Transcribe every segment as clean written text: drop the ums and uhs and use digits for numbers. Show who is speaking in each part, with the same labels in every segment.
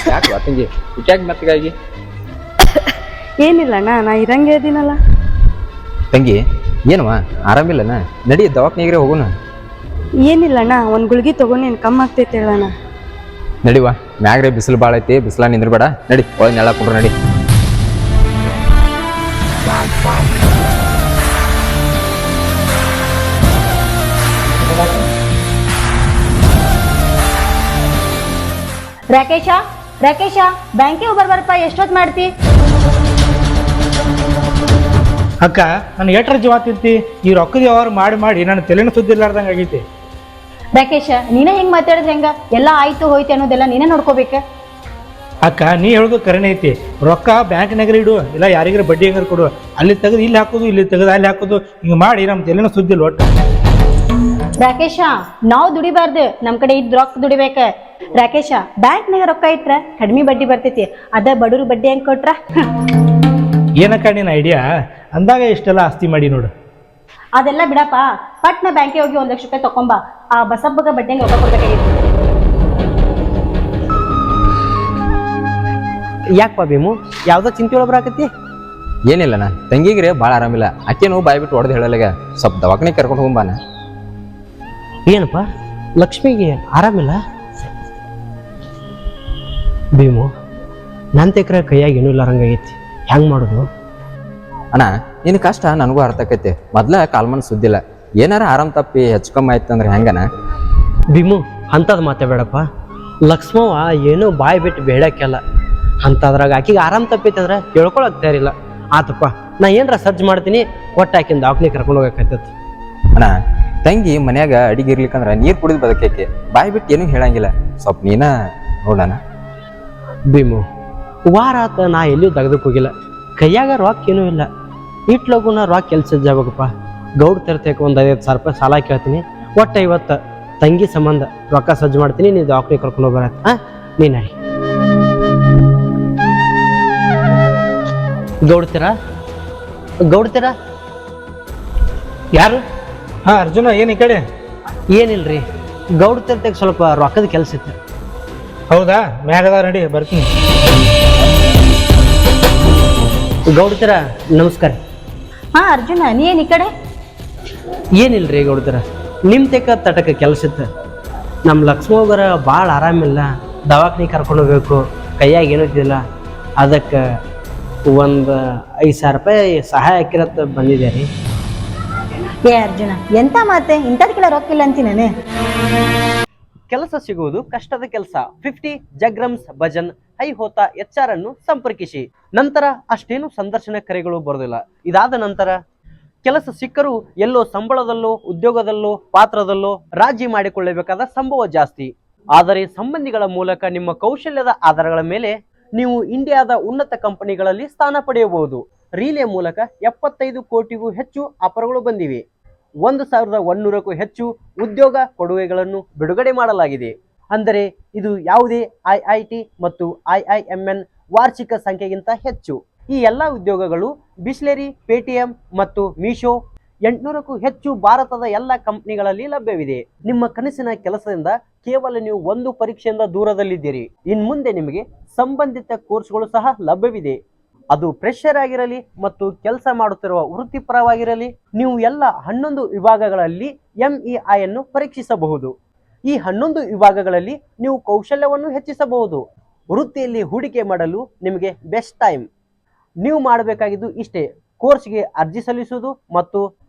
Speaker 1: ಯಾಕೆ ತಂಗಿ ಇಟ್ಯಾಕ್ ಮೆತ್ತಗಾಗಿ?
Speaker 2: ಏನಿಲ್ಲ ಅಣ್ಣ, ನಾ ಇರಂಗೆ ಇದೀನಲ್ಲ.
Speaker 1: ತಂಗಿ ಏನವ ಆರಾಮಿಲ್ಲನ? ನಡಿ ದವಾಖಾನೆಗೆ ಹೋಗೋಣ.
Speaker 2: ಏನಿಲ್ಲ ಅಣ್ಣ, ಒಂದ್ ಗುಳ್ಗಿ ತಗೊಂಡು ನೀನ್ ಕಮ್ಮಿ ಆಗ್ತೈತೆ ಹೇಳಣ್ಣ.
Speaker 1: ನಡಿವ, ಮ್ಯಾಗ್ರೆ ಬಿಸಿಲು ಭಾಳ ಐತಿ, ಬಿಸಿಲ ನಿಂದ್ರಬೇಡ. ನಡಿ ಒಳಗೆ ನೆಳ ಕೊಡ್ರ ನಡಿ.
Speaker 3: ರಾಕೇಶ ರಾಕೇಶ ಬ್ಯಾಂಕಿಗೆ ಬರ್ಬಾರಪ್ಪ, ಎಷ್ಟೊತ್ತು ಮಾಡ್ತಿ?
Speaker 4: ಅಕ್ಕ ನಾನು ಎಟ್ರ ಜೀವ ತಿಂತಿ, ಈ ರೊಕ್ಕದ ವ್ಯವಹಾರ ಮಾಡಿ ಮಾಡಿ ನನ್ನ ತಲೆನೂ ಸುದ್ದಿ ಇರ್ಲಾರ್ದಂಗೆ ಆಗೈತಿ.
Speaker 3: ರಾಕೇಶ ನೀನೇ ಹಿಂಗ್ ಮಾತಾಡಿದ್ರೆ ಹೆಂಗ? ಎಲ್ಲ ಆಯ್ತು ಹೋಯ್ತು ಅನ್ನೋದೆಲ್ಲ ನೀನೇ ನೋಡ್ಕೋಬೇಕ.
Speaker 4: ಅಕ್ಕ ನೀ ಹೇಳೋದು ಕರೆನೇ ಐತಿ. ರೊಕ್ಕ ಬ್ಯಾಂಕ್ನಾಗ ಇಡು, ಇಲ್ಲ ಯಾರಿಗಾರ ಬಡ್ಡಿ ಹೆಂಗಾರ ಕೊಡು. ಅಲ್ಲಿ ತೆಗೆದು ಇಲ್ಲಿ ಹಾಕೋದು, ಇಲ್ಲಿ ತೆಗೆದು ಅಲ್ಲಿ ಹಾಕೋದು, ಹಿಂಗೆ ಮಾಡಿ ನಮ್ಮ ತಲೆನೂ ಸುದ್ದಿ ಇಲ್ಲ ಒಟ್ಟು.
Speaker 3: ರಾಕೇಶ ನಾವು ದುಡಿಬಾರ್ದು, ನಮ್ ಕಡೆ ಇದ್ ರೊಕ್ಕ ದುಡಿಬೇಕ. ರಾಕೇಶ ಬ್ಯಾಂಕ್ನಾಗ ರೊಕ್ಕ ಇಟ್ರ ಕಡಿಮೆ ಬಡ್ಡಿ ಬರ್ತೈತಿ, ಅದ ಬಡವ್ರ ಬಡ್ಡಿ ಹೆಂಗ್ ಕೊಟ್ರ?
Speaker 4: ಏನಕ್ಕ ನಿನ್ನ ಐಡಿಯಾ? ಅಂದಾಗ ಇಷ್ಟೆಲ್ಲ ಆಸ್ತಿ ಮಾಡಿ ನೋಡು.
Speaker 3: ಅದೆಲ್ಲ ಬಿಡಪ್ಪ, ಪಟ್ನ ಬ್ಯಾಂಕಿಗೆ ಹೋಗಿ 1 ಲಕ್ಷ ರೂಪಾಯಿ ತಕೊಂಬ. ಆ ಬಸಪ್ಪಗ ಬಡ್ಡಿ ಹೆಂಗ್ ರೊಕ್ಕ ಕೊಡ್ಬೇಕಾಗಿತ್ತು.
Speaker 5: ಯಾಕಪ್ಪ ಭೀಮು, ಯಾವ್ದೋ ಚಿಂತೆ ಒಳಗೆ ಬರಾಕತ್ತಿ?
Speaker 1: ಏನಿಲ್ಲಣ್ಣ, ತಂಗಿಗ್ರೆ ಭಾಳ ಆರಾಮಿಲ್ಲ. ಅಕ್ಕೇನು ಬಾಯ್ ಬಿಟ್ಟು ಹೊಡೆದು ಹೇಳಲಾಗ, ಸ್ವಲ್ಪ ದವಾಖಾನೆ ಕರ್ಕೊಂಡು ಹೋಗ್ಬಾನ.
Speaker 5: ಏನಪ್ಪ ಲಕ್ಷ್ಮಿಗೆ ಆರಾಮಿಲ್ಲ? ಭೀಮು, ನನ್ನ ತೆಕ್ರೆ ಕೈಯಾಗ ಏನೂ ಇಲ್ಲಾರಂಗೈತಿ, ಹೆಂಗೆ ಮಾಡೋದು?
Speaker 1: ಅಣ್ಣ ನಿನ್ನ ಕಷ್ಟ ನನಗೂ ಅರ್ಥ ಆಕೈತಿ. ಮೊದ್ಲ ಕಾಲ್ಮನ್ ಸುದ್ದಿಲ್ಲ, ಏನಾರ ಆರಾಮ್ ತಪ್ಪಿ ಹೆಚ್ಚು ಕಮ್ಮಿ ಆಯ್ತು ಅಂದ್ರೆ ಹೆಂಗನ?
Speaker 5: ಭೀಮು ಅಂಥದ್ದು ಮಾತಾಡಬೇಡಪ್ಪ. ಲಕ್ಷ್ಮವ್ವ ಏನೋ ಬಾಯಿ ಬಿಟ್ಟು ಬೇಡಕ್ಕೆಲ್ಲ ಅಂಥದ್ರಾಗ ಆಕಿಗೆ ಆರಾಮ್ ತಪ್ಪೈತೆ ಅಂದ್ರೆ ಹೇಳ್ಕೊಳಕ್ ತಯಾರಿಲ್ಲ. ಆತಪ್ಪ, ನಾ ಏನರ ಸರ್ಚ್ ಮಾಡ್ತೀನಿ, ಒಟ್ಟು ಆಕಿನ ದವಾಖಾನೆ ಕರ್ಕೊಂಡು ಹೋಗಕತ್ತೈತಿ.
Speaker 1: ಅಣ್ಣ ತಂಗಿ ಮನ್ಯಾಗ ಅಡಿಗೆ ಇರ್ಲಿಕ್ಕಂದ್ರೆ ನೀರು ಕುಡಿದು ಬದುಕೈತಿ, ಬಾಯಿ ಬಿಟ್ಟು ಏನೂ ಹೇಳಂಗಿಲ್ಲ. ಸ್ವಲ್ಪ ನೀನ ನೋಡಣ.
Speaker 5: ಭೀಮು ವಾರ ಆತ ನಾ ಎಲ್ಲಿಯೂ ತೆಗೆದಕ್ಕೆ ಹೋಗಿಲ್ಲ, ಕೈಯಾಗ ರೊಕ್ಕ ಏನೂ ಇಲ್ಲ. ಇಟ್ಲೋಗು ನಾ ರೊಕ್ಕ ಕೆಲಸ ಜಾಗಪ್ಪ. ಗೌಡ್ ತರ್ತಕ್ಕೆ ಒಂದು 50,000 ರೂಪಾಯಿ ಸಾಲ ಕೇಳ್ತೀನಿ. ಒಟ್ಟು 50 ತಂಗಿ ಸಂಬಂಧ ರೊಕ್ಕ ಸಜ್ಜು ಮಾಡ್ತೀನಿ, ನೀವು ದವಾಖಾನೆ ಕರ್ಕೊಂಡು ಹೋಗ್ಬಾರ. ನೀನು ನಡಿ. ಗೌಡ್ತೀರಾ
Speaker 4: ಯಾರು? ಹಾಂ ಅರ್ಜುನ, ಏನು ಈ ಕಡೆ?
Speaker 5: ಏನಿಲ್ರಿ, ಗೌಡ್ ತರ್ತಕ್ಕೆ ಸ್ವಲ್ಪ ರೊಕ್ಕದ ಕೆಲಸ ಇತ್ತು.
Speaker 4: ಹೌದಾ? ಮ್ಯಾಗದ ನಡಿ ಬರ್ತೀನಿ.
Speaker 5: ಗೌಡ್ತೀರಾ ನಮಸ್ಕಾರ.
Speaker 3: ಹಾ ಅರ್ಜುನ, ನೀ ಏನ್ ಈ ಕಡೆ?
Speaker 5: ಏನಿಲ್ರಿ ಗೌಡ್ತೀರ, ನಿಮ್ಮ ತೆಕ್ಕ ತಟಕ ಕೆಲಸ ಇತ್ತು. ನಮ್ಮ ಲಕ್ಷ್ಮವ್ವರ ಭಾಳ ಆರಾಮಿಲ್ಲ, ದವಾಖಾನೆ ಕರ್ಕೊಂಡು ಹೋಗ್ಬೇಕು, ಕೈಯಾಗ ಏನೂ ಇದ್ದಿಲ್ಲ. ಅದಕ್ಕೆ ಒಂದು 5,000 ರೂಪಾಯಿ ಸಹಾಯ ಹಾಕಿರತ್ತ ಬಂದಿದೆ ರೀ.
Speaker 3: ಏ ಅರ್ಜುನ, ಎಂತ ಮಾತೆ, ಇಂಥದಕ್ಕೆಲ್ಲ ರೊಕ್ಕ ಇಲ್ಲ ಅಂತೀನಿ ನಾನು.
Speaker 5: ಕೆಲಸ ಸಿಗುವುದು ಕಷ್ಟದ ಕೆಲಸ. 50 ಜಗ್ರಮ್ಸ್ ಭಜನ್ ಹೈ ಹೋತಾ HR ಅನ್ನು ಸಂಪರ್ಕಿಸಿ. ನಂತರ ಅಷ್ಟೇನು ಸಂದರ್ಶನ ಕರೆಗಳು ಬರೋದಿಲ್ಲ. ಇದಾದ ನಂತರ ಕೆಲಸ ಸಿಕ್ಕರೂ ಎಲ್ಲೋ ಸಂಬಳದಲ್ಲೋ ಉದ್ಯೋಗದಲ್ಲೋ ಪಾತ್ರದಲ್ಲೋ ರಾಜಿ ಮಾಡಿಕೊಳ್ಳಬೇಕಾದ ಸಂಭವ ಜಾಸ್ತಿ. ಆದರೆ ಸಂಬಂಧಿಗಳ ಮೂಲಕ ನಿಮ್ಮ ಕೌಶಲ್ಯದ ಆಧಾರಗಳ ಮೇಲೆ ನೀವು ಇಂಡಿಯಾದ ಉನ್ನತ ಕಂಪನಿಗಳಲ್ಲಿ ಸ್ಥಾನ ಪಡೆಯಬಹುದು. ರೀಲೆ ಮೂಲಕ 75 ಕೋಟಿಗೂ ಹೆಚ್ಚು ಆಫರ್ಗಳು ಬಂದಿವೆ. 1,100ಕ್ಕೂ ಹೆಚ್ಚು ಉದ್ಯೋಗ ಕೊಡುಗೆಗಳನ್ನು ಬಿಡುಗಡೆ ಮಾಡಲಾಗಿದೆ. ಅಂದರೆ ಇದು ಯಾವುದೇ IIT ಮತ್ತು IIMN ವಾರ್ಷಿಕ ಸಂಖ್ಯೆಗಿಂತ ಹೆಚ್ಚು. ಈ ಎಲ್ಲ ಉದ್ಯೋಗಗಳು ಬಿಸ್ಲೆರಿ, ಪೇಟಿಎಂ ಮತ್ತು ಮೀಶೋ 800ಕ್ಕೂ ಹೆಚ್ಚು ಭಾರತದ ಎಲ್ಲ ಕಂಪನಿಗಳಲ್ಲಿ ಲಭ್ಯವಿದೆ. ನಿಮ್ಮ ಕನಸಿನ ಕೆಲಸದಿಂದ ಕೇವಲ ನೀವು ಒಂದು ಪರೀಕ್ಷೆಯಿಂದ ದೂರದಲ್ಲಿದ್ದೀರಿ. ಇನ್ನು ಮುಂದೆ ನಿಮಗೆ ಸಂಬಂಧಿತ ಕೋರ್ಸ್ಗಳು ಸಹ ಲಭ್ಯವಿದೆ. ಅದು ಫ್ರೆಶರ್ ಆಗಿರಲಿ ಮತ್ತು ಕೆಲಸ ಮಾಡುತ್ತಿರುವ ವೃತ್ತಿಪರವಾಗಿರಲಿ, ನೀವು ಎಲ್ಲ 11 ವಿಭಾಗಗಳಲ್ಲಿ MEI ಅನ್ನು ಪರೀಕ್ಷಿಸಬಹುದು. ಈ 11 ವಿಭಾಗಗಳಲ್ಲಿ ನೀವು ಕೌಶಲ್ಯವನ್ನು ಹೆಚ್ಚಿಸಬಹುದು. ವೃತ್ತಿಯಲ್ಲಿ ಹೂಡಿಕೆ ಮಾಡಲು ನಿಮಗೆ ಬೆಸ್ಟ್ ಟೈಮ್. ನೀವು ಮಾಡಬೇಕಾಗಿದ್ದು ಇಷ್ಟೇ: ಕೋರ್ಸ್ಗೆ ಅರ್ಜಿ ಸಲ್ಲಿಸುವುದು ಮತ್ತು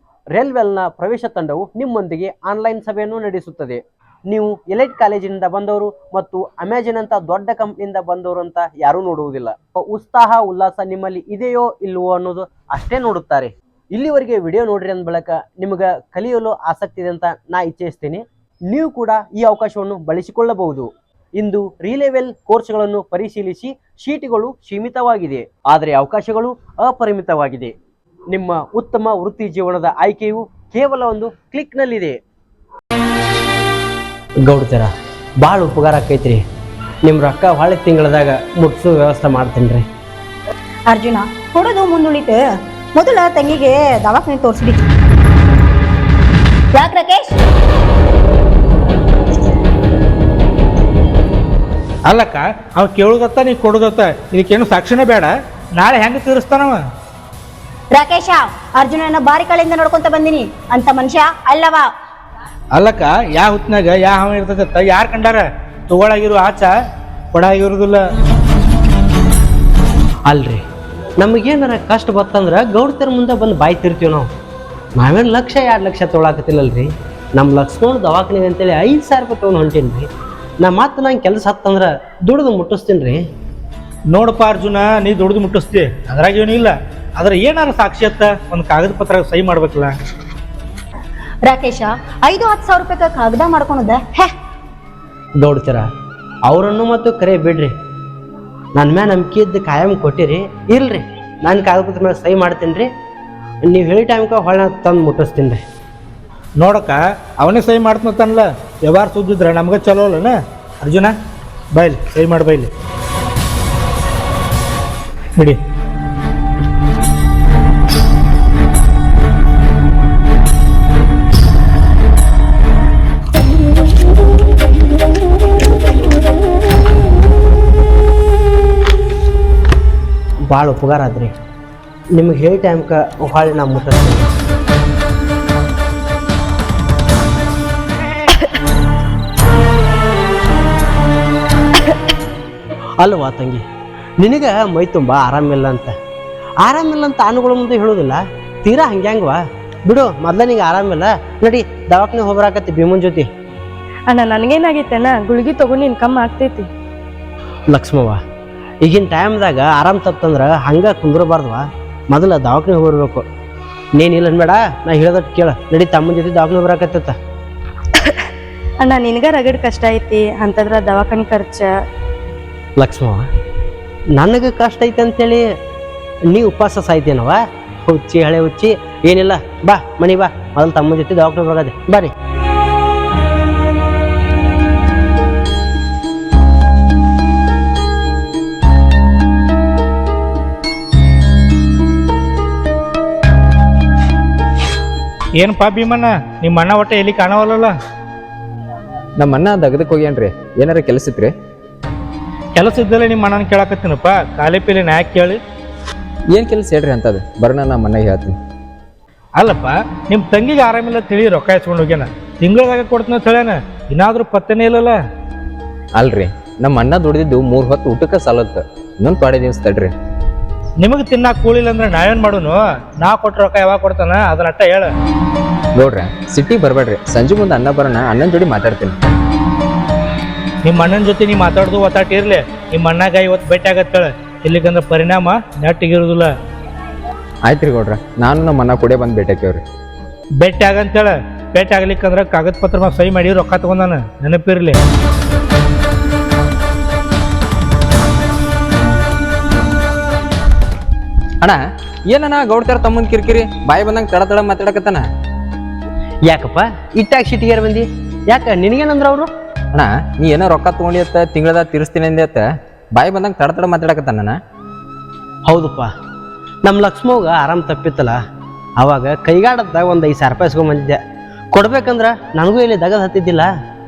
Speaker 5: ರೆಲ್ವೆಲ್ನ ಪ್ರವೇಶ ತಂಡವು ನಿಮ್ಮೊಂದಿಗೆ ಆನ್ಲೈನ್ ಸಭೆಯನ್ನು ನಡೆಸುತ್ತದೆ. ನೀವು ಎಲೈಟ್ ಕಾಲೇಜಿನಿಂದ ಬಂದವರು ಮತ್ತು ಅಮೆಜಾನ್ ಅಂತ ದೊಡ್ಡ ಕಂಪ್ನಿಯಿಂದ ಬಂದವರು ಅಂತ ಯಾರೂ ನೋಡುವುದಿಲ್ಲ. ಉತ್ಸಾಹ ಉಲ್ಲಾಸ ನಿಮ್ಮಲ್ಲಿ ಇದೆಯೋ ಇಲ್ಲವೋ ಅನ್ನೋದು ಅಷ್ಟೇ ನೋಡುತ್ತಾರೆ. ಇಲ್ಲಿವರೆಗೆ ವಿಡಿಯೋ ನೋಡ್ರಿ ಅಂದ ಬಳಿಕ ನಿಮಗೆ ಕಲಿಯಲು ಆಸಕ್ತಿ ಇದೆ ಅಂತ ನಾ ಇಚ್ಛಿಸ್ತೀನಿ. ನೀವು ಕೂಡ ಈ ಅವಕಾಶವನ್ನು ಬಳಸಿಕೊಳ್ಳಬಹುದು. ಇಂದು ರೀಲೆವೆಲ್ ಕೋರ್ಸ್ಗಳನ್ನು ಪರಿಶೀಲಿಸಿ. ಶೀಟ್ಗಳು ಸೀಮಿತವಾಗಿದೆ, ಆದರೆ ಅವಕಾಶಗಳು ಅಪರಿಮಿತವಾಗಿದೆ. ನಿಮ್ಮ ಉತ್ತಮ ವೃತ್ತಿ ಜೀವನದ ಆಯ್ಕೆಯು ಕೇವಲ ಒಂದು ಕ್ಲಿಕ್ನಲ್ಲಿದೆ. ಗೌಡ್ತೀರ ಭಾಳ ಉಪಕಾರ ಆಕೈತ್ರಿ. ನಿಮ್ಮ ರೊಕ್ಕ ಹೊಳೆ ತಿಂಗಳದಾಗ ಮುಟ್ಸೋ ವ್ಯವಸ್ಥೆ ಮಾಡ್ತೀನಿ ರೀ.
Speaker 3: ಅರ್ಜುನ, ಕೊಡೋದು ಮುಂದುಳಿತು, ಮೊದಲ ತಂಗಿಗೆ ದವಾಖಾನೆ ತೋರಿಸ್ಬಿಟ್ಟು. ಯಾಕೆ ರಾಕೇಶ್?
Speaker 4: ಅಲ್ಲಕ್ಕ ಅವ್ ಕೇಳುದತ್ತ ನೀ ಕೊಡುದತ್ತ ಇದಕ್ಕೇನು ಸಾಕ್ಷಿನೇ ಬೇಡ. ನಾಳೆ ಹೆಂಗೆ ತೀರಿಸ್ತಾನವ?
Speaker 3: ರಾಕೇಶ, ಅರ್ಜುನನ ಬಾರಿ ಕಳೆಯಿಂದ ನೋಡ್ಕೊಂತ ಬಂದಿನಿ ಅಂತ ಮನುಷ್ಯ ಅಲ್ಲವ.
Speaker 4: ಅಲ್ಲಕ್ಕ ಯಾ ಹುತ್ನಾಗ ಯಾ ಹವ ಇರ್ತದತ್ತ ಯಾರು ಕಂಡಾರ? ತಗೊಳಾಗಿರೋ ಆಚ ಕೊಡಾಗಿರೋದಿಲ್ಲ.
Speaker 5: ಅಲ್ರಿ, ನಮಗೇನಾರ ಕಷ್ಟ ಬತ್ತಂದ್ರೆ ಗೌಡ್ತರ ಮುಂದೆ ಬಂದು ಬಾಯಿ ತಿರ್ತೀವಿ ನಾವು. ನಾವೇನು 1,00,000-2 ಲಕ್ಷ ತೊಗೊಳಕತ್ತಿಲ್ಲಲ್ರಿ. ನಮ್ಮ ಲಕ್ಷ್ಮಣ ದವಾಖಾನೆಗೆ ಅಂತೇಳಿ 5,000 ರೂಪಾಯಿ ತೊಗೊಂಡು ಹೊಂಟೀನಿ ರೀ. ನಂಗೆ ಕೆಲಸ ಹತ್ತಂದ್ರೆ ದುಡ್ದು ಮುಟ್ಟಿಸ್ತೀನಿ ರೀ.
Speaker 4: ನೋಡಪ್ಪ ಅರ್ಜುನ, ನೀ ದುಡ್ದು ಮುಟ್ಟಿಸ್ತಿ, ಅದ್ರಾಗ ಏನೂ ಇಲ್ಲ. ಆದ್ರೆ ಏನಾರ ಸಾಕ್ಷಿ ಅತ್ತ ಒಂದು ಕಾಗದ ಪತ್ರ ಸಹಿ ಮಾಡ್ಬೇಕಲ್ಲ.
Speaker 3: ರಾಕೇಶ, 5-10 ಸಾವಿರ ರೂಪಾಯಿ ಕಾಗದ ಮಾಡ್ಕೊಳದ
Speaker 5: ಗೌಡ್ತರ ಅವರನ್ನು ಮತ್ತು ಕರೆ ಬಿಡ್ರಿ. ನನ್ನ ಮ್ಯಾಲ ನಂಬಿಕೆ ಇದ್ದು ಕಾಯಂ ಕೊಟ್ಟಿರಿ. ಇಲ್ರಿ, ನಾನು ಕಾಗದ ಪತ್ರ ಮೇಲೆ ಸಹಿ ಮಾಡ್ತೀನಿ ರೀ. ನೀವು ಹೇಳಿ ಟೈಮ್ಗೆ ಹೊಳ್ಳ ತಂದು ಮುಟ್ಟಿಸ್ತೀನಿ ರೀ.
Speaker 4: ನೋಡಕ್ಕ ಅವನೇ ಸಹಿ ಮಾಡ್ತನಲ್ಲ, ವ್ಯವಹಾರ ಸುದ್ದಿದ್ರೆ ನಮ್ಗೆ ಚಲೋ ಅಲ್ಲನ. ಅರ್ಜುನ ಬೈಲಿ ಸಹಿ ಮಾಡಿ ಬೈಲಿ ಬಿಡಿ.
Speaker 5: ಭಾಳ ಉಪಕಾರ ಆದ್ರಿ. ನಿಮ್ಗೆ ಹೇಳಿ ಟೈಮ್ಗೆ ಹೊಳ್ಳಿ ನಾವು ಮುಟ್ಟಿಸ್ತೀನಿ. ಅಲ್ವಾ ತಂಗಿ, ನಿನಗೆ ಮೈ ತುಂಬ ಆರಾಮಿಲ್ಲ ಅಂತ ಆನುಗಳ ಮುಂದೆ ಹೇಳೋದಿಲ್ಲ. ತೀರಾ ಹಂಗ್ಯಾಂಗವಾ ಬಿಡು. ಮೊದ್ಲ ನಿಂಗೆ ಆರಾಮಿಲ್ಲ, ನಡಿ ದವಾಖಾನೆ ಹೋಗ್ಬರಾಕತ್ತಿ ಭೀಮನ್ ಜೊತೆ.
Speaker 2: ಅಣ್ಣ ನನಗೇನಾಗೈತೆ ಅಣ್ಣ, ಗುಳಿಗೆ ತಗೊಂಡು ನಿನ್ ಕಮ್ಮಿ ಆಗ್ತೈತಿ.
Speaker 5: ಲಕ್ಷ್ಮವ್ವ, ಈಗಿನ ಟೈಮ್ದಾಗ ಆರಾಮ್ ತಪ್ಪಂದ್ರೆ ಹಂಗೆ ಕುಂದ್ರಬಾರ್ದವ. ಮೊದಲ ದವಾಖಾನೆ ಹೋಗ್ಬರ್ಬೇಕು. ನೀನಿಲ್ಲ ಅನ್ಬೇಡ, ನಾ ಹೇಳದಟ್ಟು ಕೇಳ. ನಡಿ ತಮ್ಮನ ಜೊತೆ ದವಾಖಾನೆ ಹೋಗ್ಬರಾಕತ್ತ.
Speaker 2: ಅಣ್ಣ ನಿನಗ ರಗಡ್ ಕಷ್ಟ ಐತಿ ಅಂತಂದ್ರ ದವಾಖಾನೆ ಖರ್ಚ.
Speaker 5: ಲಕ್ಷ್ಮವ್ವ, ನನಗೆ ಕಷ್ಟ ಐತೆ ಅಂತೇಳಿ ನೀ ಉಪವಾಸ ಸಾಯ್ತೇನವ? ಹುಚ್ಚಿ ಹಳೆ ಹುಚ್ಚಿ ಏನಿಲ್ಲ. ಬಾ ಮನಿ ಬಾ, ಮೊದಲು ತಮ್ಮನ ಜೊತೆ ದವಾಖಾನೆ ಹೋಗದೆ ಬಾರಿ.
Speaker 4: ಏನಪ್ಪಾ ಭೀಮಣ್ಣ, ನಿಮ್ಮ ಅಣ್ಣ ಒಟ್ಟೆ ಎಲ್ಲಿ ಕಾಣವಲ್ಲ?
Speaker 1: ನಮ್ಮ ಅಣ್ಣ ದಗದಕ್ಕೆ ಹೋಗ್ಯಾನ್ರಿ. ಏನಾರ ಕೆಲಸ ಇತ್ರಿ?
Speaker 4: ಕೆಲಸ ಇದ್ದಲ್ಲ ನಿಮ್ಮ ಅಣ್ಣನ ಕೇಳಕತ್ತೀನಪ್ಪ. ಕಾಲಿ ಪೀಲಿ ನಾ ಯಾಕೆ ಕೇಳಿ?
Speaker 1: ಏನು ಕೆಲಸ ಹೇಳ್ರಿ ಅಂತದ? ಬರೋಣ ನಮ್ಮ ಅಣ್ಣಗೆ ಹೇಳ್ತೀನಿ.
Speaker 4: ಅಲ್ಲಪ್ಪ, ನಿಮ್ಮ ತಂಗಿಗೆ ಆರಾಮಿಲ್ಲ ತಿಳಿ ರೊಕ್ಕ ಇಸ್ಕೊಂಡು ಹೋಗ್ಯಾನ. ತಿಂಗಳದಾಗ ಕೊಡ್ತೀನಿ ಅಂತ ಹೇಳ್ಯಾನ, ಇನ್ನಾದ್ರೂ ಪತ್ತೆನೇ ಇಲ್ಲಲ್ಲ.
Speaker 1: ಅಲ್ರಿ, ನಮ್ಮ ಅಣ್ಣ ದುಡಿದಿದ್ದು 3 ಹೊತ್ತು ಊಟಕ್ಕೆ ಸಾಲತ್ತ. ಇನ್ನೊಂದು ತೊಡೆ ದಿವಸ ತಡ್ರಿ.
Speaker 4: ನಿಮಗೆ ತಿನ್ನಾಕ ಕೂಲಿಲ್ಲ ಅಂದ್ರೆ ನಾವೇನು ಮಾಡೋನು? ನಾ ಕೊಟ್ಟ ರೊಕ್ಕ ಯಾವಾಗ ಕೊಡ್ತಾನ ಅದನ್ನ ಅಟ್ಟ ಹೇಳ.
Speaker 1: ನೋಡ್ರಿ, ಸಿಟಿಗೆ ಬರಬೇಡ್ರಿ. ಸಂಜೆ ಮುಂದೆ ಅಣ್ಣ ಬರೋಣ, ಅಣ್ಣನ ಜೋಡಿ ಮಾತಾಡ್ತೀನಿ.
Speaker 4: ನಿಮ್ಮ ಅಣ್ಣನ ಜೊತೆ ನೀ ಮಾತಾಡೋದು ಒತ್ತಾಟ ಇರ್ಲಿ. ನಿಮ್ಮ ಅಣ್ಣಗ ಇವತ್ತು ಭೇಟಿ ಆಗತ್ತೇಳ, ಇಲ್ಲಿಗಂದ್ರೆ ಪರಿಣಾಮ ನೆಟ್ಟಿಗಿರೋದಿಲ್ಲ.
Speaker 1: ಆಯ್ತು ರೀ ಗೌಡ್ರ, ನಾನು ನಮ್ಮ ಅಣ್ಣ ಕೂಡ ಬಂದು ಭೇಟಿ ಹಾಕ್ಯವ್ರಿ.
Speaker 4: ಭೇಟಿ ಆಗಂತೇಳ. ಭೇಟಿ ಆಗ್ಲಿಕ್ಕಂದ್ರೆ ಕಾಗದ ಪತ್ರ ಮೇಲೆ ಸಹಿ ಮಾಡಿ ರೊಕ್ಕ ತಗೊಂಡಾನ, ನೆನಪಿರ್ಲಿ.
Speaker 1: ಅಣ್ಣ ಏನಣ್ಣ ಗೌಡ್ತಾರ ತಮ್ಮನ್ ಕಿರಿಕಿರಿ? ಬಾಯಿ ಬಂದಂಗೆ ತಡ ಮಾತಾಡಕತ್ತಾನ.
Speaker 5: ಯಾಕಪ್ಪ ಇಟ್ಟಾಗ ಸಿಟಿಗೇರ್ ಬಂದಿ? ಯಾಕ ನಿನಗೇನಂದ್ರ ಅವರು?
Speaker 1: ಅಣ್ಣ ನೀ ಏನೋ ರೊಕ್ಕ ತೊಗೊಂಡಿ ಅತ್ತ, ತಿಂಗಳದಾಗ ತೀರಿಸ್ತೀನಿ ಅಂದೆ ಅತ್ತ. ಬಾಯಿ ಬಂದಂಗೆ ತಡ ಮಾತಾಡಕತ್ತಾನ.
Speaker 5: ಹೌದಪ್ಪ, ನಮ್ಮ ಲಕ್ಷ್ಮವ್ಗ ಆರಾಮ್ ತಪ್ಪಿತ್ತಲ್ಲ, ಅವಾಗ ಕೈಗಾಡದಾಗ ಒಂದು 5,000 ರೂಪಾಯಿ ಇಸ್ಕೊಂಬಂದಿದ್ದೆ. ಕೊಡ್ಬೇಕಂದ್ರೆ ನನಗೂ ಇಲ್ಲಿ ದಗದ ಹತ್ತಿದ್ದಿಲ್ಲ,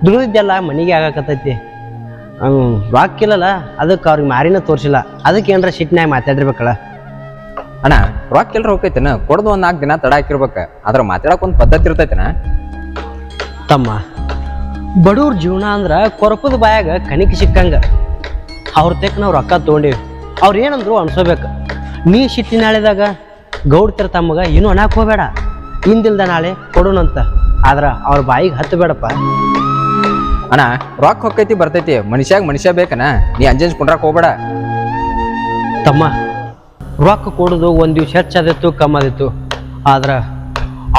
Speaker 5: ದುಡಿದಿದ್ದೆಲ್ಲ ಮನೆಗೆ ಆಗಾಕತ್ತೈತಿ. ರೊಕ್ಕಿಲ್ಲಲ್ಲ, ಅದಕ್ಕೆ ಅವ್ರಿಗೆ ಮಾರಿನ ತೋರಿಸಿಲ್ಲ. ಅದಕ್ಕೆ ಏನಾರ ಸಿಟ್ಟಿನಾಗ ಮಾತಾಡಿರ್ಬೇಕಲ್ಲ.
Speaker 1: ಅಣ್ಣ ರೊಕ್ಕ ಎಲ್ರ ಹೋಗೈತೆನ? ಕೊಡ್ದು ಒಂದು 4 ದಿನ ತಡ ಹಾಕಿರ್ಬೇಕು. ಆದ್ರೆ ಮಾತಾಡಕ್ ಒಂದು ಪದ್ಧತಿ ಇರ್ತೈತೆನ?
Speaker 5: ತಮ್ಮ, ಬಡವ್ರ ಜೀವನ ಅಂದ್ರೆ ಕೊರಪದ ಬಾಯಾಗ ಕಣಿಕೆ ಸಿಕ್ಕಂಗ. ಅವ್ರ ತೆಕ್ ನಾವು ರೊಕ್ಕ ತೊಗೊಂಡೇವಿ, ಅವ್ರು ಏನಂದ್ರು ಅನ್ಸೋಬೇಕು. ನೀ ಸಿಟ್ಟಿನಾಳೆದಾಗ ಗೌಡ್ತರ ತಮ್ಮಗ ಏನು ಅನ್ನಕ್ಕೆ ಹೋಗಬೇಡ. ಹಿಂದಿಲ್ದ ನಾಳೆ ಕೊಡೋಣಂತ. ಆದ್ರೆ ಅವ್ರ ಬಾಯಿಗೆ ಹತ್ತಬೇಡಪ್ಪ.
Speaker 1: ಅಣ್ಣ ರೊಕ್ಕ ಹೊಕ್ಕೈತಿ ಬರ್ತೈತಿ, ಮನುಷ್ಯ ಬೇಕನ? ನೀ ಅಂಜಂಜ್ ಕುಂಡ್ರಾಕ್ ಹೋಗ್ಬೇಡ.
Speaker 5: ತಮ್ಮ, ರೊಕ್ಕ ಕೊಡೋದು ಒಂದು ದಿವ್ಸ ಹೆಚ್ಚಾದಿತ್ತು ಕಮ್ಮಾದಿತ್ತು. ಆದ್ರೆ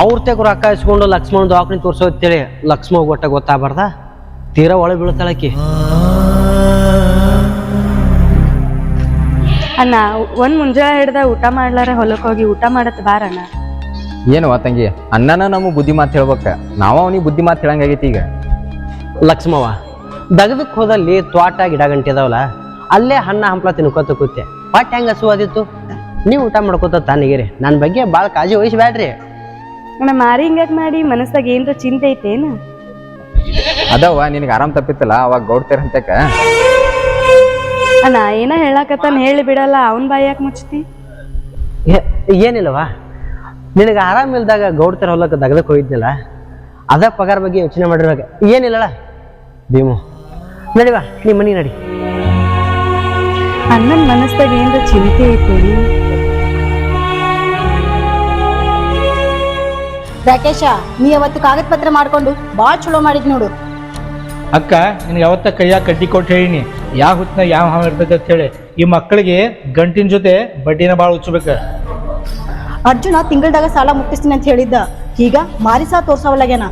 Speaker 5: ಅವ್ರ ತೆಗ ರೊಕ್ಕ ಇಸ್ಕೊಂಡು ಲಕ್ಷ್ಮಣ ದವಾಖಾನೆ ತೋರಿಸೋತ್ತೇಳಿ ಲಕ್ಷ್ಮ ಒಟ್ಟ ಗೊತ್ತಾಗಬಾರ್ದ? ತೀರಾ ಒಳಗೆ ಬೀಳ್ತಾಳಕಿ.
Speaker 2: ಅಣ್ಣ ಒಂದ್ ಮುಂಜಾನೆ ಹಿಡ್ದ ಊಟ ಮಾಡ್ಲಾರ ಹೊಲಕ್ಕೆ ಹೋಗಿ ಊಟ ಮಾಡತ್ ಬಾರಣ್ಣ.
Speaker 1: ಏನು ತಂಗಿ, ಅಣ್ಣನ ನಮಗೆ ಬುದ್ಧಿ ಮಾತು ಹೇಳ್ಬೇಕ, ನಾವು ಅವನಿಗೆ ಬುದ್ಧಿ ಮಾತು ಹೇಳಂಗಾಗೈತಿ ಈಗ.
Speaker 5: ಲಕ್ಷ್ಮವ್ವ, ದಗದಕ್ಕೆ ಹೋದಲ್ಲಿ ತ್ವಾಟ ಗಿಡ ಗಂಟೆ ಇದಾವಲ್ಲ, ಅಲ್ಲೇ ಹಣ್ಣ ಹಂಪ್ಲ ತಿನ್ಕೋತ ಕೂತೆ. ಹೊಟ್ಟೆ ಹೆಂಗೆ ಹಸುವಾದಿತ್ತು? ನೀವು ಊಟ ಮಾಡ್ಕೋತ ತಾನಿಗಿರಿ. ನನ್ನ ಬಗ್ಗೆ ಭಾಳ ಕಾಳಜಿ ವಹಿಸ್ಬೇಡ್ರಿ.
Speaker 2: ಅಣ್ಣ ಮಾರಿ ಹಿಂಗಾಕ್ ಮಾಡಿ ಮನಸ್ಸಾಗ ಏನ್ರ ಚಿಂತೆ ಐತೇನು?
Speaker 1: ಅದವ ನಿನಗೆ ಆರಾಮ್ ತಪ್ಪಿತ್ತಲ್ಲ ಅವಾಗ ಗೌಡ್ತಾರ ಅಂತಕ.
Speaker 2: ಅಣ್ಣ ಏನ ಹೇಳಕತ್ತಾನ ಹೇಳಿ ಬಿಡಲ್ಲ ಅವನ್ ಬಾಯಿ ಯಾಕೆ ಮುಚ್ತಿ?
Speaker 5: ಏನಿಲ್ಲವಾ, ನಿನಗೆ ಆರಾಮಿಲ್ದಾಗ ಗೌಡ್ತರ ಹೊಲಕ್ಕೆ ದಗದಕ್ಕೆ ಹೋಗಿದ್ನಿಲ್ಲ, ಅದ ಪಗಾರ ಬಗ್ಗೆ ಯೋಚನೆ ಮಾಡಿರುವಾಗ ಏನಿಲ್ಲಲ್ಲ ಭೀಮು. ನಡಿವಾ ನಿಮ್ಮ ಮನೆಗೆ ನಡಿ.
Speaker 2: ಅಣ್ಣನ ಮನಸ್ಸಾಗ ಏನ್ರ ಚಿಂತೆ ಐತಿ?
Speaker 3: ರಾಕೇಶ, ನೀ ಅವತ್ತು ಕಾಗದ ಪತ್ರ ಮಾಡ್ಕೊಂಡು ಭಾಳ ಚಲೋ ಮಾಡಿದ್ ನೋಡು.
Speaker 4: ಅಕ್ಕ ನಿನಗೆ ಯಾವತ್ತ ಕೈಯಾಗ ಕಡ್ಡಿ ಕೊಟ್ಟು ಹೇಳಿನಿ, ಯಾವ ಹೊತ್ತಿನಾಗ ಯಾವ ಹಾವು ಇರ್ತೈತೆ ಅಂತ ಹೇಳಿ. ಈ ಮಕ್ಕಳಿಗೆ ಗಂಟಿನ ಜೊತೆ ಬಡ್ಡಿನ ಭಾಳ ಉಚ್ಚಬೇಕು.
Speaker 3: ಅರ್ಜುನ ತಿಂಗಳದಾಗ ಸಾಲ ಮುಟ್ಟಿಸ್ತೀನಿ ಅಂತ ಹೇಳಿದ್ದ, ಈಗ ಮಾರಿ ಸಹ ತೋರ್ಸವಲ್ಲಾಗ್ಯಾನ.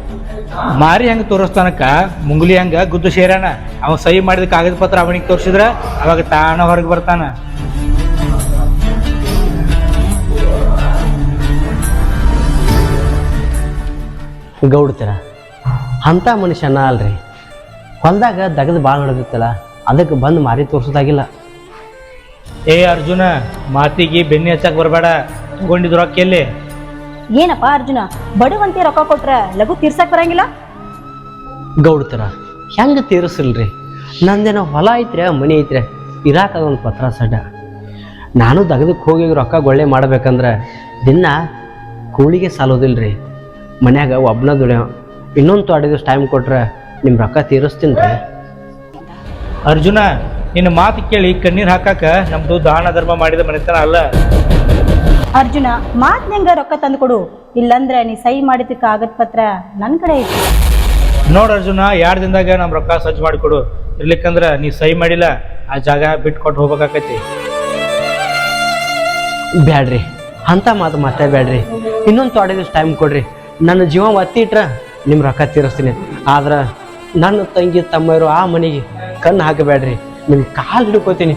Speaker 4: ಮಾರಿ ಹೆಂಗೆ ತೋರಿಸ್ತಾನಕ್ಕ, ಮುಂಗುಲಿ ಹಂಗ ಗುದ್ದು ಸೇರಾನ. ಅವ ಸಹಿ ಮಾಡಿದ ಕಾಗದ ಪತ್ರ ಅವನಿಗೆ ತೋರಿಸಿದ್ರ ಅವಾಗ ತಾನ ಹೊರಗೆ ಬರ್ತಾನ.
Speaker 5: ಗೌಡ್ತರ ಅಂಥ ಮನುಷ್ಯನ ಅಲ್ರಿ. ಹೊಲ್ದಾಗ ದಗದು ಭಾಳ ನಡೆದಿತ್ತಲ್ಲ, ಅದಕ್ಕೆ ಬಂದು ಮಾರಿ ತೋರ್ಸೋದಾಗಿಲ್ಲ.
Speaker 4: ಏ ಅರ್ಜುನ, ಮಾತಿಗೆ ಬೆನ್ನಿ ಹಚ್ಚಕ್ ಬರಬೇಡ. ತಗೊಂಡಿದ್ ರೊಕ್ಕ ಎಲ್ಲಿ?
Speaker 3: ಏನಪ್ಪ ಅರ್ಜುನ, ಬಡವಂತೆ ರೊಕ್ಕ ಕೊಟ್ರ ಲಘು ತೀರ್ಸಕ್ ಬರಂಗಿಲ್ಲ?
Speaker 5: ಗೌಡ್ತರ ಹೆಂಗೆ ತೀರಿಸಿಲ್ರಿ? ನಂದೇನೋ ಹೊಲ ಐತ್ರೆ, ಮನೆ ಐತ್ರೆ, ಇರಾಕದೊಂದು ಪತ್ರ ಸಡ್ಡ. ನಾನು ದಗದಕ್ಕೆ ಹೋಗಿ ರೊಕ್ಕ ಗೊಳ್ಳೆ ಮಾಡ್ಬೇಕಂದ್ರೆ ದಿನ ಕೂಳಿಗೆ ಸಾಲೋದಿಲ್ರಿ. ಮನ್ಯಾಗ ಒಬ್ಬನ ದುಡಿಯೋ, ಇನ್ನೊಂದು ಅಡಿದಷ್ಟು ಟೈಮ್ ಕೊಟ್ರೆ ನಿಮ್ಮ ರೊಕ್ಕ ತೀರಿಸ್ತೀನಿ ರೀ.
Speaker 4: ಅರ್ಜುನ, ನಿನ್ನ ಮಾತು ಕೇಳಿ ಕಣ್ಣೀರ್ ಹಾಕಾಕ ನಮ್ದು ದಾನ ಧರ್ಮ ಮಾಡಿದ ಮನೆತನ ಅಲ್ಲ.
Speaker 3: ಅರ್ಜುನ, ಮಾತ್ನಂಗ ರೊಕ್ಕ ತಂದು ಕೊಡು, ಇಲ್ಲಂದ್ರೆ ನೀ ಸಹಿ ಮಾಡಿದ ಕಾಗದ ಪತ್ರ ನನ್ನ ಕಡೆ ಐತಿ.
Speaker 4: ನೋಡ್ ಅರ್ಜುನ, 2 ದಿನದಾಗ ನಮ್ ರೊಕ್ಕ ಸಜ್ಜು ಮಾಡಿಕೊಡು. ಇರ್ಲಿಕ್ಕಂದ್ರ ನೀ ಸಹಿ ಮಾಡಿಲ್ಲ, ಆ ಜಾಗ ಬಿಟ್ಕೊಟ್ಟು ಹೋಗ್ಬೇಕಾಕೈತಿ.
Speaker 5: ಬ್ಯಾಡ್ರಿ, ಅಂಥ ಮಾತು ಮಾತಾಡ್ಬೇಡ್ರಿ. ಇನ್ನೊಂದು ಅಡಿದಷ್ಟು ಟೈಮ್ ಕೊಡ್ರಿ. ನನ್ನ ಜೀವ ಒತ್ತಿ ಇಟ್ರೆ ನಿಮ್ಮ ರೊಕ್ಕ ತೀರಿಸ್ತೀನಿ. ಆದ್ರೆ ನನ್ನ ತಂಗಿ ತಮ್ಮರು ಆ ಮನೆಗೆ ಕಣ್ಣು ಹಾಕಬೇಡ್ರಿ. ನಿಮ್ಮ ಕಾಲು ಹಿಡ್ಕೋತೀನಿ.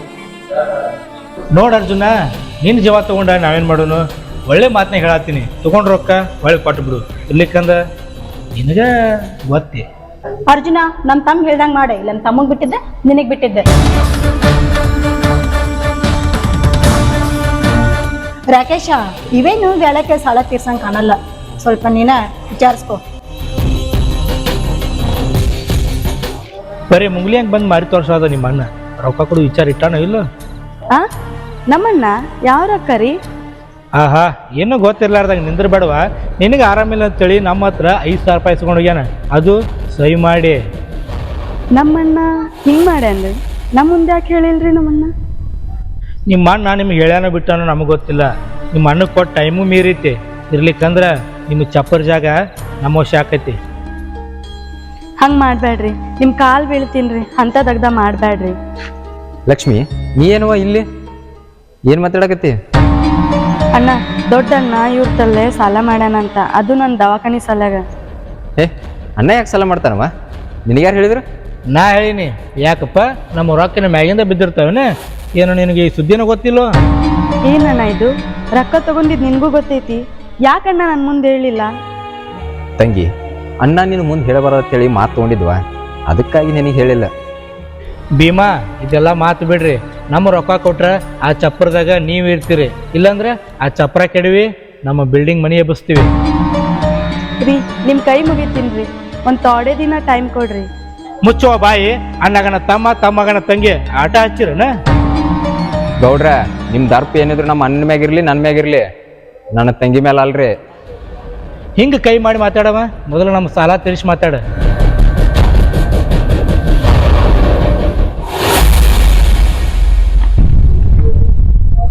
Speaker 4: ನೋಡ್ ಅರ್ಜುನ, ನಿನ್ನ ಜೀವ ತಗೊಂಡ ನಾವೇನ್ ಮಾಡೋನು? ಒಳ್ಳೆ ಮಾತನ್ನ ಹೇಳತ್ತೀನಿ, ತಗೊಂಡ್ ರೊಕ್ಕ ಒಳ್ಳೆ ಕೊಟ್ಟು ಬಿಡು. ಇರ್ಲಿಕ್ಕಂದ್ರ ನಿನಗ ಒತ್ತಿ.
Speaker 3: ಅರ್ಜುನ, ನಮ್ಮ ತಮ್ಮ ಹೇಳ್ದಂಗೆ ಮಾಡೆ, ಇಲ್ಲ ನಮ್ಮ ತಮ್ಮಗ್ ಬಿಟ್ಟಿದ್ದೆ, ನಿನಗೆ ಬಿಟ್ಟಿದ್ದೆ. ರಾಕೇಶ, ಇವೇನು ವೇಳಕ್ಕೆ ಸಾಲ ತೀರ್ಸಂಗೆ ಕಾಣಲ್ಲ, ಸ್ವಲ್ಪ ನೀನ ವಿಚಾರಿಸ್ಕೊ.
Speaker 4: ಬರೀ ಮುಂಗ್ಲಿ ಹಂಗೆ ಬಂದು ಮಾರಿ ತೋರ್ಸೋದ ನಿಮ್ಮ ಅಣ್ಣ. ರೊಕ್ಕ ಕೊಡು ವಿಚಾರ ಇಟ್ಟಾನೋ ಇಲ್ಲ?
Speaker 2: ಆ ನಮ್ಮಣ್ಣ ಯಾವ ರೊಕ್ಕ ರೀ?
Speaker 4: ಆಹಾ, ಏನೂ ಗೊತ್ತಿರ್ಲಾರ್ದಾಗ ನಿಂದ್ರ ಬೇಡವಾ? ನಿನಗೆ ಆರಾಮಿಲ್ಲ ಅಂತೇಳಿ ನಮ್ಮ ಹತ್ರ 5,000 ರೂಪಾಯಿ ಇಸ್ಕೊಂಡು ಹೋಗ್ಯಾನ, ಅದು ಸಹಿ ಮಾಡಿ.
Speaker 2: ನಮ್ಮಣ್ಣ ಹಿಂಗ್ ಮಾಡ್ಯಾನ್ರಿ? ನಮ್ಮ ಮುಂದೆ ಯಾಕೆ ಹೇಳಿಲ್ರಿ ನಮ್ಮಣ್ಣ?
Speaker 4: ನಿಮ್ಮ ಅಣ್ಣ ನಿಮ್ಗೆ ಹೇಳ್ಯಾನೋ ಬಿಟ್ಟಾನೋ ನಮಗೆ ಗೊತ್ತಿಲ್ಲ. ನಿಮ್ಮ ಅಣ್ಣಗೆ ಕೊಟ್ಟು ಟೈಮು ಮೀರೈತಿ. ಇರ್ಲಿಕ್ಕಂದ್ರೆ ನಿಮ್ಮ ಚಪ್ಪರ್ ಜಾಗ ನಮ್ಮ ವಶ ಆಕೈತಿ.
Speaker 2: ಹಂಗೆ ಮಾಡಬೇಡ್ರಿ, ನಿಮ್ಮ ಕಾಲು ಬೀಳ್ತೀನ್ರಿ, ಅಂತ ದಗ್ದ ಮಾಡಬೇಡ್ರಿ.
Speaker 1: ಲಕ್ಷ್ಮಿ, ನೀ ಏನವ ಇಲ್ಲಿ ಏನು ಮಾತಾಡಕತ್ತಿ?
Speaker 2: ಅಣ್ಣ, ದೊಡ್ಡಣ್ಣ ಇವ್ರ ತಲ್ಲೇ ಸಾಲ ಮಾಡ್ಯಾನಂತ, ಅದು ನನ್ನ ದವಾಖಾನಿ ಸಲ್ಯಾಗ.
Speaker 1: ಏ, ಅಣ್ಣ ಯಾಕೆ ಸಾಲ ಮಾಡ್ತಾನವ? ನಿನಗ್ಯಾರು ಹೇಳಿದ್ರು?
Speaker 4: ನಾ ಹೇಳೀನಿ. ಯಾಕಪ್ಪ, ನಮ್ಮ ರೊಕ್ಕಿನ ಮ್ಯಾಗಿಂದ ಬಿದ್ದಿರ್ತಾವನೆ? ಏನು ನಿನಗೆ ಈ ಸುದ್ದಿನೂ ಗೊತ್ತಿಲ್ಲೋ?
Speaker 2: ಏನಣ್ಣ ಇದು? ರೊಕ್ಕ ತಗೊಂಡಿದ್ದು ನಿನಗೂ ಗೊತ್ತೈತಿ, ಯಾಕಣ್ಣ ನನ್ನ ಮುಂದೆ ಹೇಳಿಲ್ಲ?
Speaker 1: ತಂಗಿ, ಅಣ್ಣ ನಿನ್ನ ಮುಂದೆ ಹೇಳಬಾರದಂತೇಳಿ ಮಾತು ತೊಗೊಂಡಿದ್ವಾ, ಅದಕ್ಕಾಗಿ ನಿನಗೆ ಹೇಳಿಲ್ಲ.
Speaker 4: ಭೀಮಾ, ಇದೆಲ್ಲ ಮಾತು ಬಿಡ್ರಿ. ನಮ್ಮ ರೊಕ್ಕ ಕೊಟ್ರೆ ಆ ಚಪ್ರದಾಗ ನೀವು ಇರ್ತೀರಿ, ಇಲ್ಲಾಂದ್ರೆ ಆ ಚಪ್ರ ಕೆಡವಿ ನಮ್ಮ ಬಿಲ್ಡಿಂಗ್ ಮನೆ ಎಬ್ಬಿಸ್ತೀವಿ.
Speaker 2: ರೀ, ನಿಮ್ಮ ಕೈ ಮುಗಿತೀನ್ರಿ, ಒಂದು ತೊಡೆ ದಿನ ಟೈಮ್ ಕೊಡ್ರಿ.
Speaker 4: ಮುಚ್ಚುವ ಬಾಯಿ. ಅಣ್ಣಗನ ತಮ್ಮ, ತಮ್ಮಗನ ತಂಗಿ ಆಟ ಹಚ್ಚಿರನ?
Speaker 1: ಗೌಡ್ರ, ನಿಮ್ಮ ದರ್ಪ ಏನಿದ್ರು ನಮ್ಮ ಅಣ್ಣನ ಮ್ಯಾಗಿರ್ಲಿ, ನನ್ನ ಮ್ಯಾಗಿರ್ಲಿ, ನನ್ನ ತಂಗಿ ಮೇಲೆ ಅಲ್ರಿ.
Speaker 4: ಹಿಂಗೆ ಕೈ ಮಾಡಿ ಮಾತಾಡವ, ಮೊದಲು ನಮ್ಮ ಸಾಲ ತೀರಿಸಿ ಮಾತಾಡ.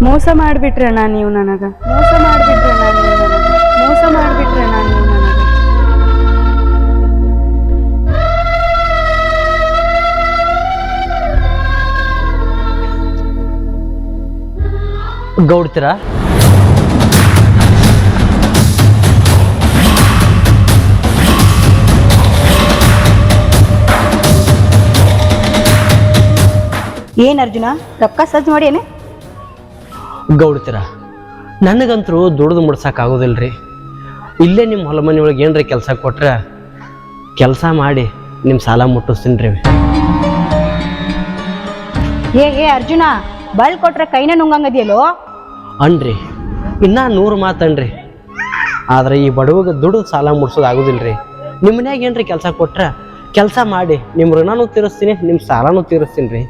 Speaker 2: ಮೋಸ ಮಾಡಿಬಿಟ್ರಣ್ಣ ನೀವು ನನಗೆ, ಮೋಸ ಮಾಡಿಬಿಟ್ರಣ್ಣ ನೀವು ನನಗೆ, ಮೋಸ ಮಾಡಿಬಿಟ್ರಣ್ಣ ನೀವು ನನಗೆ.
Speaker 5: ಗೌಡ್ತರ
Speaker 3: ಏನ್ ಅರ್ಜುನ, ರೊಕ್ಕ ಸಜ್ಜು ಮಾಡಿ ಏನೇ?
Speaker 5: ಗೌಡ್ತರ ನನಗಂತರೂ ದುಡ್ದು ಮುಡ್ಸೋಕ್ಕಾಗೋದಿಲ್ರಿ. ಇಲ್ಲೇ ನಿಮ್ಮ ಹೊಲ ಮನೆ ಒಳಗೆ ಏನ್ರಿ ಕೆಲಸ ಕೊಟ್ರೆ ಕೆಲಸ ಮಾಡಿ ನಿಮ್ಮ ಸಾಲ ಮುಟ್ಟಿಸ್ತೀನಿ ರೀ.
Speaker 3: ಏ ಅರ್ಜುನ, ಬಲ್ ಕೊಟ್ರೆ ಕೈನ ನುಂಗಂಗದಿಯಲ್ಲೋ?
Speaker 5: ಅನ್ರಿ, ಇನ್ನೂ 100 ಮಾತನ್ರಿ. ಆದ್ರೆ ಈ ಬಡವಗೆ ದುಡ್ಡು ಸಾಲ ಮುಡ್ಸೋದು ಆಗೋದಿಲ್ರಿ. ನಿಮ್ಮ ಮನ್ಯಾಗ ಏನ್ರಿ ಕೆಲಸ ಕೊಟ್ರೆ ಕೆಲಸ ಮಾಡಿ ನಿಮ್ಮ ಋಣನೂ ತೀರಿಸ್ತೀನಿ, ನಿಮ್ಮ ಸಾಲನೂ ತೀರಿಸ್ತೀನಿ ರೀ.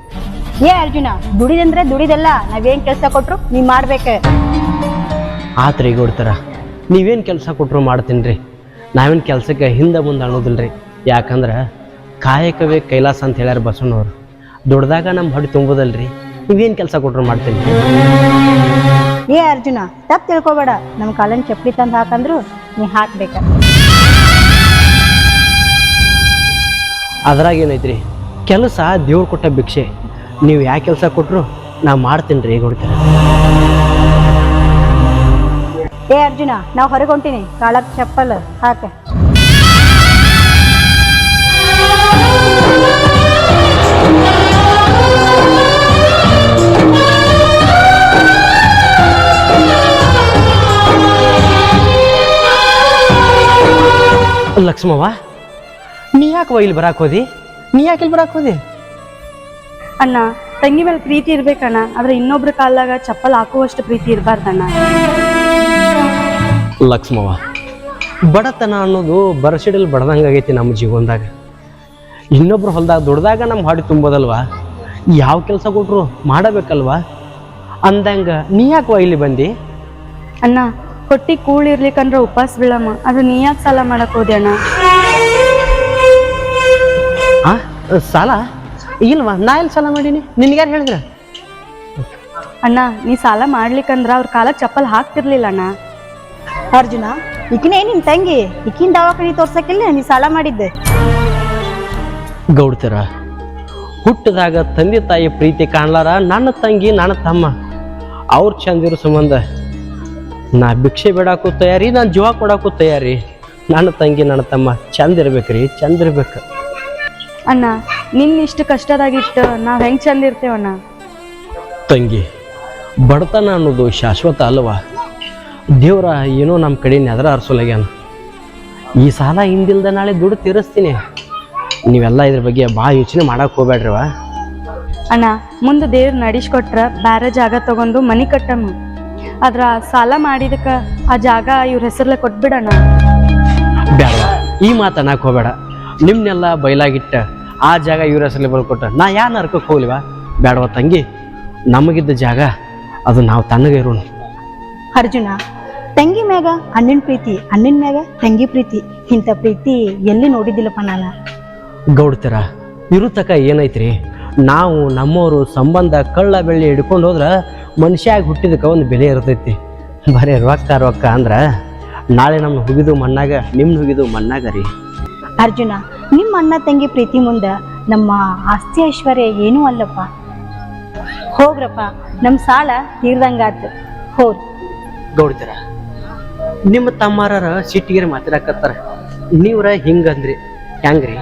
Speaker 3: ಏ ಅರ್ಜುನ, ದುಡಿದಂದ್ರೆ ದುಡಿದಲ್ಲ, ನಾವೇನ್ ಕೆಲಸ ಕೊಟ್ರು ನೀವ್ ಮಾಡ್ಬೇಕ.
Speaker 5: ಆತ್ರಿ ಗೌಡ್ತರ, ನೀವೇನು ಕೆಲಸ ಕೊಟ್ಟರು ಮಾಡ್ತೀನಿ ರೀ. ನಾವೇನು ಕೆಲಸಕ್ಕೆ ಹಿಂದೆ ಮುಂದೆ ಅನ್ನೋದಿಲ್ರಿ. ಯಾಕಂದ್ರೆ ಕಾಯಕವೇ ಕೈಲಾಸ ಅಂತ ಹೇಳ್ಯಾರ ಬಸವಣ್ಣವ್ರು. ದುಡ್ದಾಗ ನಮ್ಮ ಹೊಟ್ಟೆ ತುಂಬೋದಲ್ರಿ. ನೀವೇನು ಕೆಲಸ ಕೊಟ್ಟರು ಮಾಡ್ತೀನಿ.
Speaker 3: ಏ ಅರ್ಜುನ, ತಪ್ಪು ತಿಳ್ಕೊಬೇಡ. ನಮ್ಮ ಕಾಲನ್ ಚಪ್ಪಲಿ ತಂದು ಹಾಕಂದ್ರು ನೀ ಹಾಕ್ಬೇಕ.
Speaker 5: ಅದ್ರಾಗ ಏನೈತ್ರಿ, ಕೆಲಸ ದೇವ್ರು ಕೊಟ್ಟ ಭಿಕ್ಷೆ. ನೀವು ಯಾವ ಕೆಲಸ ಕೊಟ್ಟರು ನಾ ಮಾಡ್ತೀನಿ ರೀ ಗೌಡ್ತರ.
Speaker 3: ಏ ಅರ್ಜುನ, ನಾವು ಹೊರಗೆ ಹೊಂಟೀನಿ, ಕಾಲಕ್ಕೆ ಚಪ್ಪಲ್ ಹಾಕ.
Speaker 5: ಲಕ್ಷ್ಮವ್ವ, ನೀ ಯಾಕೆ ಇಲ್ಲಿ ಬರಾಕ್ ಹೋದಿ? ನೀ ಯಾಕೆ ಇಲ್ಲಿ ಬರಾಕ್ ಹೋದಿ?
Speaker 2: ಅಣ್ಣ, ತಂಗಿ ಮೇಲೆ ಪ್ರೀತಿ ಇರ್ಬೇಕಣ್ಣ, ಆದ್ರೆ ಇನ್ನೊಬ್ರ ಕಾಲಾಗ ಚಪ್ಪಲ್ ಹಾಕುವಷ್ಟು ಪ್ರೀತಿ ಇರಬಾರ್ದಣ್ಣ.
Speaker 5: ಲಕ್ಷ್ಮವ್ವ, ಬಡತನ ಅನ್ನೋದು ಬರಸಿಡಲ್ ಬಡದಂಗೆ ಆಗೈತಿ ನಮ್ಮ ಜೀವನದಾಗ. ಇನ್ನೊಬ್ರು ಹೊಲ್ದಾಗ ದುಡ್ದಾಗ ನಮ್ಮ ಹಾಡಿ ತುಂಬೋದಲ್ವಾ? ಯಾವ ಕೆಲಸ ಕೊಟ್ರು ಮಾಡಬೇಕಲ್ವಾ? ಅಂದಂಗ ನೀ ಯಾಕೆ ಇಲ್ಲಿ ಬಂದಿ?
Speaker 2: ಅಣ್ಣ, ಹೊಟ್ಟಿ ಕೂಳಿರ್ಲಿಕ್ಕಂದ್ರ ಉಪವಾಸ ಬೀಳಮ್ಮ, ಅದು ನೀ ಯಾಕೆ ಸಾಲ ಮಾಡಕ್ ಹೋದೆ ಅಣ್ಣ?
Speaker 5: ಸಾಲ ಇಲ್ವಾ? ನಾ ಎಲ್ಲಿ ಸಾಲ ಮಾಡೀನಿ? ನಿನ್ಗ್ಯಾರು ಹೇಳಿದ್ರ?
Speaker 2: ಅಣ್ಣ, ನೀ ಸಾಲ ಮಾಡ್ಲಿಕ್ಕಂದ್ರ ಅವ್ರ ಕಾಲಕ್ಕೆ ಚಪ್ಪಲ್ ಹಾಕ್ತಿರ್ಲಿಲ್ಲ ಅಣ್ಣ.
Speaker 3: ಅರ್ಜುನ, ಈಕಿನೇ ನಿಮ್ ತಂಗಿ, ಈಕಿನ ದವಾಖಾನಿ ತೋರ್ಸಕ್ಕಿಲ್ಲ ನೀ ಸಾಲ ಮಾಡಿದ್ದೆ.
Speaker 5: ಗೌಡ್ತರ, ಹುಟ್ಟದಾಗ ತಂದೆ ತಾಯಿ ಪ್ರೀತಿ ಕಾಣ್ಲಾರ ನನ್ನ ತಂಗಿ ನನ್ನ ತಮ್ಮ ಅವ್ರು ಚಂದಿರೋ ಸಂಬಂಧ ನಾ ಭಿಕ್ಷೆ ಬೇಡಾಕು ತಯಾರಿ, ನಾನು ಜೀವ ಕೊಡಾಕು ತಯಾರಿ. ನನ್ನ ತಂಗಿ ನನ್ನ ತಮ್ಮ ಚಂದ ಇರ್ಬೇಕ್ರಿ, ಚಂದ ಇರ್ಬೇಕು.
Speaker 2: ಅಣ್ಣ, ನಿನ್ ಇಷ್ಟು ಕಷ್ಟದಾಗಿಟ್ಟು ನಾವ್ ಹೆಂಗ್ ಚಂದ ಇರ್ತೇವಣ್ಣ?
Speaker 5: ತಂಗಿ, ಬಡತನ ಅನ್ನೋದು ಶಾಶ್ವತ ಅಲ್ವಾ? ದೇವ್ರ ಏನೋ ನಮ್ಮ ಕಡೆ ನೆದರ ಹರಿಸೋಲಾಗ್ಯಾನ. ಈ ಸಾಲ ಹಿಂದಿಲ್ದ ನಾಳೆ ದುಡ್ಡು ತೀರಿಸ್ತೀನಿ. ನೀವೆಲ್ಲ ಇದ್ರ ಬಗ್ಗೆ ಭಾಳ ಯೋಚನೆ ಮಾಡಕ್ಕೆ ಹೋಗ್ಬೇಡ್ರಿವ.
Speaker 2: ಅಣ್ಣ, ಮುಂದೆ ದೇವ್ರ ನಡೆಸ್ಕೊಟ್ರ ಬ್ಯಾರೆ ಜಾಗ ತಗೊಂಡು ಮನಿ ಕಟ್ಟಮ್ಮ. ಆದ್ರ ಸಾಲ ಮಾಡಿದಕ್ಕ ಆ ಜಾಗ ಇವ್ರ ಹೆಸರ್ಲೆ ಕೊಟ್ಬಿಡಣ್ಣ.
Speaker 5: ಬೇಡ, ಈ ಮಾತು ಅನ್ನಕ್ಕೆ ಹೋಗ್ಬೇಡ. ನಿಮ್ನೆಲ್ಲ ಬಯಲಾಗಿಟ್ಟ ಆ ಜಾಗ ಇವ್ರ ಹೆಸರಲ್ಲಿ ಬರ್ಕೊಟ್ಟ ನಾ ಯಾರು ನರ್ಕಕ್ಕೆ ಹೋಗ್ಲಿವ? ಬೇಡವ ತಂಗಿ, ನಮಗಿದ್ದ ಜಾಗ ಅದು ನಾವು ತಣ್ಣಗೆ ಇರೋಣ.
Speaker 3: ಅರ್ಜುನ, ತಂಗಿ ಮ್ಯಾಗ ಅಣ್ಣನ ಪ್ರೀತಿ, ಅಣ್ಣನ ಮ್ಯಾಗ ತಂಗಿ ಪ್ರೀತಿ, ಇಂಥ ಪ್ರೀತಿ ಎಲ್ಲಿ ನೋಡಿದ್ದಿಲ್ಲಪ್ಪ ನಾನು.
Speaker 5: ಗೌಡ್ತರ, ಇರು ತಕ ಏನೈತ್ರಿ, ನಾವು ನಮ್ಮವರು ಸಂಬಂಧ ಕಳ್ಳ ಬೆಳ್ಳಿ ಹಿಡ್ಕೊಂಡು ಹೋದ್ರೆ ಮನುಷ್ಯಾಗಿ ಹುಟ್ಟಿದಕ್ಕೆ ಒಂದು ಬೆಲೆ ಇರ್ತೈತಿ. ಬರೀ ರೊಕ್ಕ ರೊಕ್ಕ ಅಂದ್ರೆ ನಾಳೆ ನಮ್ಮ ಹುಗಿದು ಮಣ್ಣಾಗ, ನಿಮ್ನ ಹುಗಿದು ಮಣ್ಣಾಗ ರೀ.
Speaker 3: ಅರ್ಜುನ, ನಿಮ್ಮ ಅಣ್ಣ ತಂಗಿ ಪ್ರೀತಿ ಮುಂದೆ ನಮ್ಮ ಆಸ್ತಿ ಐಶ್ವರ್ಯ ಏನೂ ಅಲ್ಲಪ್ಪ. ಹೋಗ್ರಪ್ಪ, ನಮ್ಮ ಸಾಲ ತೀರ್ದಂಗಾತು, ಹೋಗ್ರಿ.
Speaker 5: ಗೌಡ್ತರ, ನಿಮ್ಮ ತಮ್ಮಾರ ಸಿಟ್ಟಿಗೆ ಮಾತಾಡಕತ್ತಾರ, ನೀವ್ರ ಹಿಂಗಂದ್ರಿ ಹೆಂಗ್ರಿ?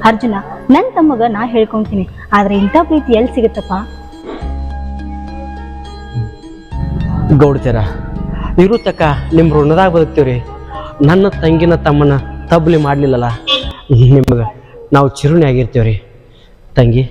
Speaker 3: ಅರ್ಜುನ, ನನ್ನ ತಮ್ಮಗ ನಾ ಹೇಳ್ಕೊಂತೀನಿ, ಆದ್ರೆ ಇಂಥ ಪ್ರೀತಿ ಎಲ್ಲಿ ಸಿಗುತ್ತಪ್ಪ?
Speaker 5: ಗೌಡ್ತರ, ಇರು ತಕ ನಿಮ್ಮ ಋಣದಾಗ ಬದುಕ್ತೀವ್ರಿ. ನನ್ನ ತಂಗಿನ ತಮ್ಮನ ತಬ್ಲಿ ಮಾಡ್ಲಿಲ್ಲಲ್ಲ, ನಿಮ್ಗೆ ನಾವು ಚಿರುಣಿ ಆಗಿರ್ತೀವ್ರಿ ತಂಗಿ.